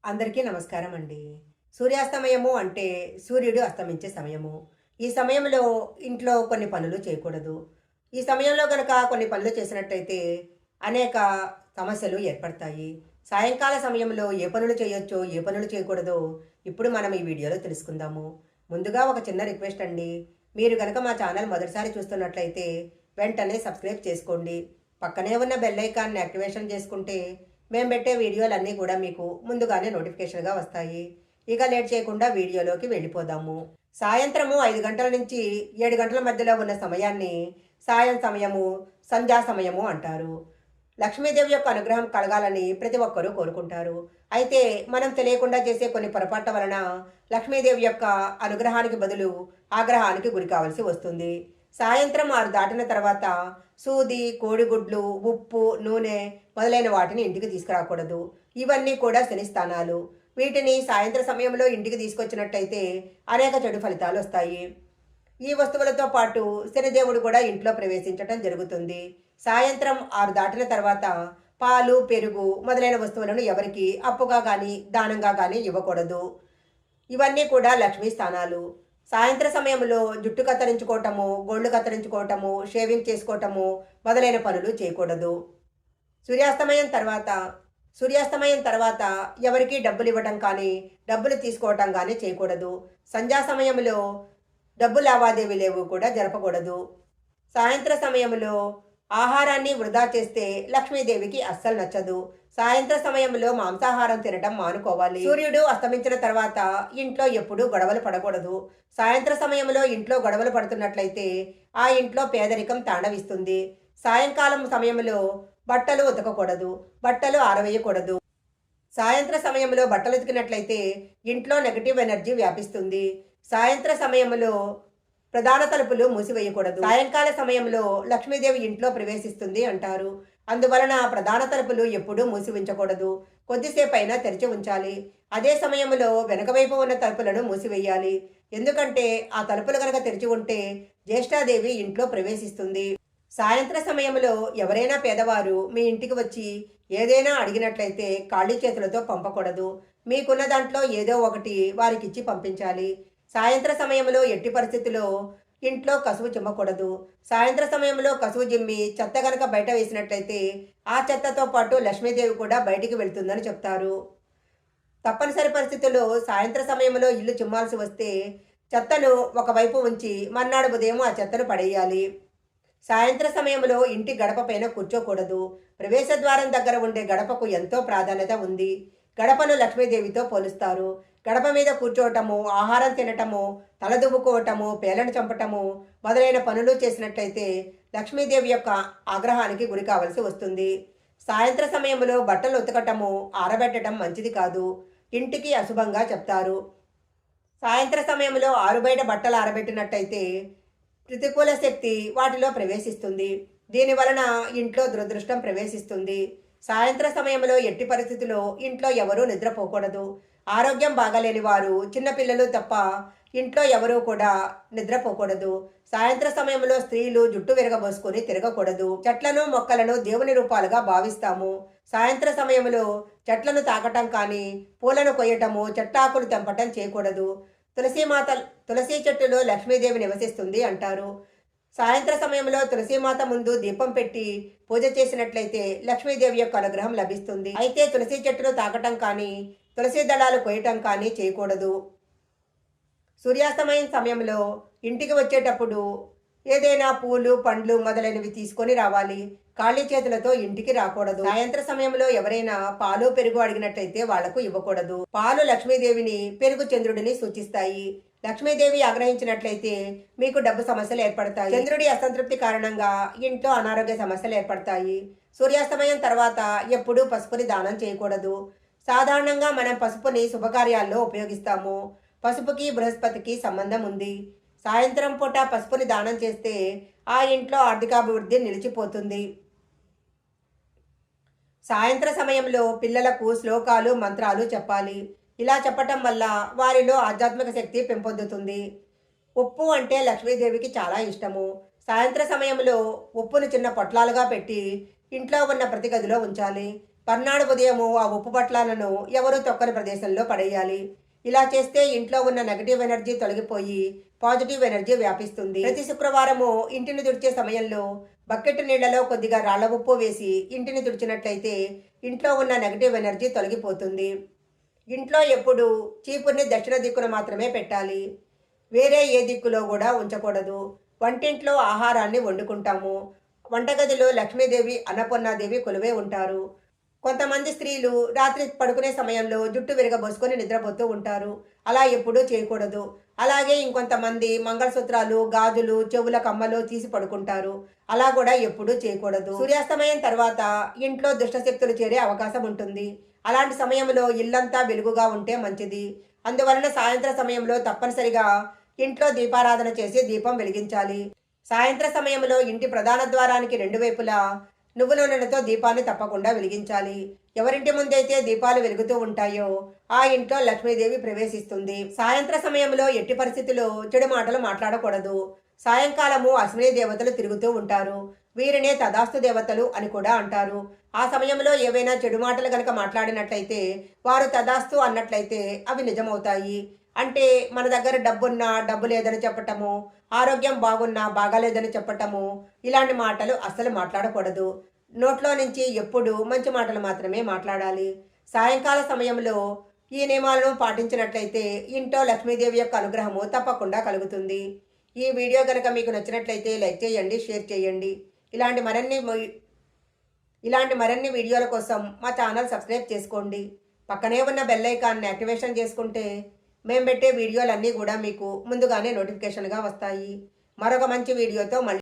అందరికీ నమస్కారం అండి. సూర్యాస్తమయము అంటే సూర్యుడు అస్తమించే సమయము. ఈ సమయంలో ఇంట్లో కొన్ని పనులు చేయకూడదు. ఈ సమయంలో గనక కొన్ని పనులు చేసినట్టయితే అనేక సమస్యలు ఏర్పడతాయి. సాయంకాల సమయంలో ఏ పనులు చేయొచ్చో, ఏ పనులు చేయకూడదో ఇప్పుడు మనం ఈ వీడియోలో తెలుసుకుందాము. ముందుగా ఒక చిన్న రిక్వెస్ట్ అండి. మీరు గనక మా ఛానల్ మొదటిసారి చూస్తున్నట్లయితే వెంటనే సబ్స్క్రైబ్ చేసుకోండి. పక్కనే ఉన్న బెల్ ఐకాన్ని యాక్టివేషన్ చేసుకుంటే మేము పెట్టే వీడియోలన్నీ కూడా మీకు ముందుగానే నోటిఫికేషన్గా వస్తాయి. ఇక లేట్ చేయకుండా వీడియోలోకి వెళ్ళిపోదాము. సాయంత్రము 5 గంటల నుంచి 7 గంటల మధ్యలో ఉన్న సమయాన్ని సాయం సమయము, సంధ్యా సమయము అంటారు. లక్ష్మీదేవి యొక్క అనుగ్రహం కలగాలని ప్రతి ఒక్కరూ కోరుకుంటారు. అయితే మనం తెలియకుండా చేసే కొన్ని పొరపాట్ల వలన లక్ష్మీదేవి యొక్క అనుగ్రహానికి బదులు ఆగ్రహానికి గురి కావాల్సి వస్తుంది. సాయంత్రం 6 దాటిన తర్వాత సూది, కోడిగుడ్లు, ఉప్పు, నూనె మొదలైన వాటిని ఇంటికి తీసుకురాకూడదు. ఇవన్నీ కూడా శని స్థానాలు. వీటిని సాయంత్ర సమయంలో ఇంటికి తీసుకొచ్చినట్టయితే అనేక చెడు ఫలితాలు వస్తాయి. ఈ వస్తువులతో పాటు శనిదేవుడు కూడా ఇంట్లో ప్రవేశించటం జరుగుతుంది. సాయంత్రం 6 దాటిన తర్వాత పాలు, పెరుగు మొదలైన వస్తువులను ఎవరికి అప్పుగా కానీ దానంగా కానీ ఇవ్వకూడదు. ఇవన్నీ కూడా లక్ష్మీ స్థానాలు. సాయంత్ర సమయంలో జుట్టు కత్తిరించుకోవటము, గోళ్ళు కత్తిరించుకోవటము, షేవింగ్ చేసుకోవటము మొదలైన పనులు చేయకూడదు. సూర్యాస్తమయం తర్వాత సూర్యాస్తమయం తర్వాత ఎవరికీ డబ్బులు ఇవ్వటం కానీ డబ్బులు తీసుకోవటం కానీ చేయకూడదు. సంధ్యా సమయంలో డబ్బు లావాదేవీలేవు కూడా జరపకూడదు. సాయంత్ర సమయంలో ఆహారాన్ని వృధా చేస్తే లక్ష్మీదేవికి అస్సలు నచ్చదు. సాయంత్ర సమయంలో మాంసాహారం తినటం మానుకోవాలి. సూర్యుడు అస్తమించిన తర్వాత ఇంట్లో ఎప్పుడూ గొడవలు పడకూడదు. సాయంత్ర సమయంలో ఇంట్లో గొడవలు పడుతున్నట్లయితే ఆ ఇంట్లో పేదరికం తాండవిస్తుంది. సాయంకాలం సమయంలో బట్టలు ఉతకకూడదు, బట్టలు ఆరవేయకూడదు. సాయంత్ర సమయంలో బట్టలు ఉతికినట్లయితే ఇంట్లో నెగటివ్ ఎనర్జీ వ్యాపిస్తుంది. సాయంత్ర సమయంలో ప్రధాన తలుపులు మూసివేయకూడదు. సాయంకాల సమయంలో లక్ష్మీదేవి ఇంట్లో ప్రవేశిస్తుంది అంటారు. అందువలన ప్రధాన తలుపులు ఎప్పుడూ మూసి ఉంచకూడదు. కొద్దిసేపు అయినా తెరిచి ఉంచాలి. అదే సమయంలో వెనకవైపు ఉన్న తలుపులను మూసివేయాలి. ఎందుకంటే ఆ తలుపులు కనుక తెరిచి ఉంటే జ్యేష్ఠాదేవి ఇంట్లో ప్రవేశిస్తుంది. సాయంత్ర సమయంలో ఎవరైనా పేదవారు మీ ఇంటికి వచ్చి ఏదైనా అడిగినట్లయితే ఖాళీ చేతులతో పంపకూడదు. మీకున్న దాంట్లో ఏదో ఒకటి వారికిచ్చి పంపించాలి. సాయంత్ర సమయంలో ఎట్టి పరిస్థితుల్లో ఇంట్లో కసువు చిమ్మకూడదు. సాయంత్ర సమయంలో కసువు జిమ్మి చెత్త గనక బయట వేసినట్లయితే ఆ చెత్తతో పాటు లక్ష్మీదేవి కూడా బయటికి వెళ్తుందని చెప్తారు. తప్పనిసరి పరిస్థితుల్లో సాయంత్ర సమయంలో ఇల్లు చిమ్మాల్సి వస్తే చెత్తను ఒకవైపు ఉంచి మర్నాడు ఉదయం ఆ చెత్తను పడేయాలి. సాయంత్ర సమయంలో ఇంటి గడప పైన కూర్చోకూడదు. ప్రవేశ ద్వారం దగ్గర ఉండే గడపకు ఎంతో ప్రాధాన్యత ఉంది. గడపను లక్ష్మీదేవితో పోలుస్తారు. గడప మీద కూర్చోవటము, ఆహారం తినటము, తలదువ్వుకోవటము, పేలను చంపటము మొదలైన పనులు చేసినట్లయితే లక్ష్మీదేవి యొక్క ఆగ్రహానికి గురి కావలసి వస్తుంది. సాయంత్ర సమయంలో బట్టలు ఉతకటము, ఆరబెట్టడం మంచిది కాదు. ఇంటికి అశుభంగా చెప్తారు. సాయంత్ర సమయంలో ఆరుబయట బట్టలు ఆరబెట్టినట్టయితే ప్రతికూల శక్తి వాటిలో ప్రవేశిస్తుంది. దీని వలన ఇంట్లో దురదృష్టం ప్రవేశిస్తుంది. సాయంత్ర సమయంలో ఎట్టి పరిస్థితుల్లో ఇంట్లో ఎవరూ నిద్రపోకూడదు. ఆరోగ్యం బాగాలేని వారు, చిన్నపిల్లలు తప్ప ఇంట్లో ఎవరూ కూడా నిద్రపోకూడదు. సాయంత్ర సమయంలో స్త్రీలు జుట్టు విరగబోసుకొని తిరగకూడదు. చెట్లను, మొక్కలను దేవుని రూపాలుగా భావిస్తాము. సాయంత్ర సమయంలో చెట్లను తాకటం కానీ, పూలను కొయ్యటము, చెట్టాకులు తెంపటం చేయకూడదు. తులసి చెట్టులో లక్ష్మీదేవి నివసిస్తుంది అంటారు. సాయంత్ర సమయంలో తులసీమాత ముందు దీపం పెట్టి పూజ చేసినట్లయితే లక్ష్మీదేవి యొక్క అనుగ్రహం లభిస్తుంది. అయితే తులసి చెట్టును తాకటం కానీ, తులసి దళాలు కొయ్యటం కానీ చేయకూడదు. సూర్యాస్తమయం సమయంలో ఇంటికి వచ్చేటప్పుడు ఏదైనా పూలు, పండ్లు మొదలైనవి తీసుకొని రావాలి. ఖాళీ చేతులతో ఇంటికి రాకూడదు. సాయంత్ర సమయంలో ఎవరైనా పాలు, పెరుగు అడిగినట్లయితే వాళ్లకు ఇవ్వకూడదు. పాలు లక్ష్మీదేవిని, పెరుగు చంద్రుడిని సూచిస్తాయి. లక్ష్మీదేవి ఆగ్రహించినట్లయితే మీకు డబ్బు సమస్యలు ఏర్పడతాయి. చంద్రుడి అసంతృప్తి కారణంగా ఇంట్లో అనారోగ్య సమస్యలు ఏర్పడతాయి. సూర్యాస్తమయం తర్వాత ఎప్పుడూ పసుపుని దానం చేయకూడదు. సాధారణంగా మనం పసుపుని శుభకార్యాల్లో ఉపయోగిస్తాము. పసుపుకి బృహస్పతికి సంబంధం ఉంది. సాయంత్రం పూట పసుపుని దానం చేస్తే ఆ ఇంట్లో ఆర్థికాభివృద్ధి నిలిచిపోతుంది. సాయంత్ర సమయంలో పిల్లలకు శ్లోకాలు, మంత్రాలు చెప్పాలి. ఇలా చెప్పటం వల్ల వారిలో ఆధ్యాత్మిక శక్తి పెంపొందుతుంది. ఉప్పు అంటే లక్ష్మీదేవికి చాలా ఇష్టము. సాయంత్ర సమయంలో ఉప్పును చిన్న పొట్లాలుగా పెట్టి ఇంట్లో ఉన్న ప్రతి గదిలో ఉంచాలి. మర్నాడు ఉదయము ఆ ఉప్పు పట్లాలను ఎవరూ తొక్కని ప్రదేశంలో పడేయాలి. ఇలా చేస్తే ఇంట్లో ఉన్న నెగటివ్ ఎనర్జీ తొలగిపోయి పాజిటివ్ ఎనర్జీ వ్యాపిస్తుంది. ప్రతి శుక్రవారము ఇంటిని తుడిచే సమయంలో బకెట్ నీళ్లలో కొద్దిగా రాళ్ల ఉప్పు వేసి ఇంటిని తుడిచినట్లయితే ఇంట్లో ఉన్న నెగటివ్ ఎనర్జీ తొలగిపోతుంది. ఇంట్లో ఎప్పుడు చీపుర్ని దక్షిణ దిక్కున మాత్రమే పెట్టాలి. వేరే ఏ దిక్కులో కూడా ఉంచకూడదు. వంటింట్లో ఆహారాన్ని వండుకుంటాము. వంటగదిలో లక్ష్మీదేవి, అన్నపూర్ణాదేవి కొలువై ఉంటారు. కొంతమంది స్త్రీలు రాత్రి పడుకునే సమయంలో జుట్టు విరగబోసుకొని నిద్రపోతూ ఉంటారు. అలా ఎప్పుడూ చేయకూడదు. అలాగే ఇంకొంతమంది మంగళసూత్రాలు, గాజులు, చెవుల కమ్మలు తీసి పడుకుంటారు. అలా కూడా ఎప్పుడూ చేయకూడదు. సూర్యాస్తమయం తర్వాత ఇంట్లో దుష్టశక్తులు చేరే అవకాశం ఉంటుంది. అలాంటి సమయంలో ఇల్లంతా వెలుగుగా ఉంటే మంచిది. అందువలన సాయంత్రం సమయంలో తప్పనిసరిగా ఇంట్లో దీపారాధన చేసి దీపం వెలిగించాలి. సాయంత్రం సమయంలో ఇంటి ప్రధాన ద్వారానికి రెండు వైపులా నువ్వుల నూనెతో దీపాన్ని తప్పకుండా వెలిగించాలి. ఎవరింటి ముందైతే దీపాలు వెలుగుతూ ఉంటాయో ఆ ఇంట్లో లక్ష్మీదేవి ప్రవేశిస్తుంది. సాయంత్ర సమయంలో ఎట్టి పరిస్థితుల్లో చెడు మాటలు మాట్లాడకూడదు. సాయంకాలము అశ్విని దేవతలు తిరుగుతూ ఉంటారు. వీరినే తదాస్తు దేవతలు అని కూడా అంటారు. ఆ సమయంలో ఏవైనా చెడు మాటలు గనక మాట్లాడినట్లయితే వారు తదాస్తు అన్నట్లయితే అవి నిజమవుతాయి. అంటే మన దగ్గర డబ్బున్నా డబ్బు లేదని చెప్పటము, ఆరోగ్యం బాగున్నా బాగాలేదని చెప్పటము, ఇలాంటి మాటలు అస్సలు మాట్లాడకూడదు. నోట్లో నుంచి ఎప్పుడు మంచి మాటలు మాత్రమే మాట్లాడాలి. సాయంకాల సమయంలో ఈ నియమాలను పాటించినట్లయితే ఇంట్లో లక్ష్మీదేవి యొక్క అనుగ్రహము తప్పకుండా కలుగుతుంది. ఈ వీడియో కనుక మీకు నచ్చినట్లయితే లైక్ చేయండి, షేర్ చేయండి. ఇలాంటి మరిన్ని వీడియోల కోసం మా ఛానల్ సబ్స్క్రైబ్ చేసుకోండి. పక్కనే ఉన్న బెల్ ఐకాన్ని యాక్టివేషన్ చేసుకుంటే మేము పెట్టే వీడియోలన్నీ కూడా మీకు ముందుగానే నోటిఫికేషన్గా వస్తాయి. మరొక మంచి వీడియోతో మళ్ళీ